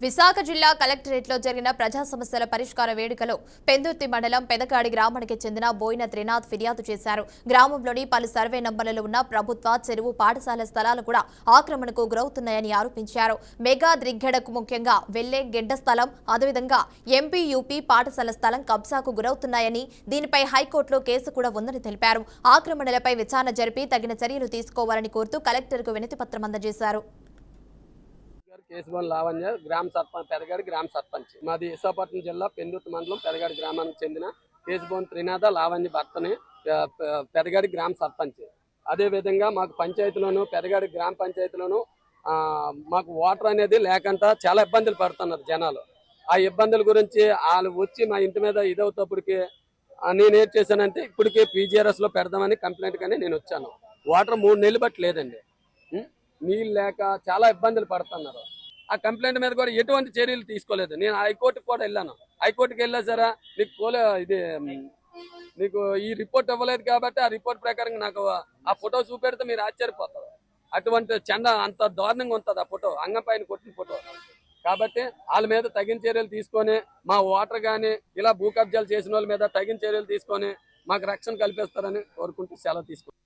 విశాఖ జిల్లా కలెక్టరేట్లో జరిగిన ప్రజా సమస్యల పరిష్కార వేడుకలో పెందుర్తి మండలం పెదగాడి గ్రామానికి చెందిన బోయిన త్రినాథ్ ఫిర్యాదు చేశారు. గ్రామంలోని పలు సర్వే నంబర్లలో ఉన్న ప్రభుత్వ చెరువు పాఠశాల స్థలాలు కూడా ఆక్రమణకు గురవుతున్నాయని ఆరోపించారు. మెగా ద్రిగ్గెడకు ముఖ్యంగా వెళ్లే గెడ్డ స్థలం, అదేవిధంగా ఎంపీ యూపీ పాఠశాల స్థలం కబ్జాకు గురవుతున్నాయని, దీనిపై హైకోర్టులో కేసు కూడా ఉందని తెలిపారు. ఆక్రమణలపై విచారణ జరిపి తగిన చర్యలు తీసుకోవాలని కోరుతూ కలెక్టర్కు వినతిపత్రం అందజేశారు. కేశవన్ లావణ్య గ్రామ సర్పంచ్, పెదగాడి గ్రామ సర్పంచ్. మాది విశాఖపట్నం జిల్లా పెందుర్తి మండలం పెదగాడి గ్రామానికి చెందిన కేశవన్ త్రినాథ లావణ్య భర్తని పెదగాడి గ్రామ సర్పంచ్. అదే విధంగా మాకు పంచాయతీలోను పెదగాడి గ్రామ పంచాయతీలోను మాకు వాటర్ అనేది లేకుండా చాలా ఇబ్బందులు పడుతున్నారు జనాలు. ఆ ఇబ్బందుల గురించి వాళ్ళు వచ్చి మా ఇంటి మీద ఇదవుతప్పటికి నేనేం చేశానంటే ఇప్పటికే పీజీఆర్ఎస్ లో పెడదామని కంప్లైంట్ కానీ నేను వచ్చాను. వాటర్ 3 నెలలు బట్టి లేదండి, నీళ్ళు లేక చాలా ఇబ్బందులు పడుతున్నారు. ఆ కంప్లైంట్ మీద కూడా ఎటువంటి చర్యలు తీసుకోలేదు. నేను హైకోర్టుకు కూడా వెళ్ళాను. హైకోర్టుకి వెళ్ళా సరే నీకు ఈ రిపోర్ట్ ఇవ్వలేదు కాబట్టి ఆ రిపోర్ట్ ప్రకారం నాకు ఆ ఫోటో చూపెడితే మీరు ఆశ్చర్యపోతారు. అటువంటి అంత దారుణంగా ఉంటుంది ఆ ఫోటో, అంగం పైన కొట్టిన ఫోటో. కాబట్టి వాళ్ళ మీద తగిన చర్యలు తీసుకొని మా వాటర్ కానీ ఇలా భూ కబ్జాలు చేసిన వాళ్ళ మీద తగిన చర్యలు తీసుకొని మాకు రక్షణ కల్పిస్తారని కోరుకుంటూ సెలవు తీసుకుంటాం.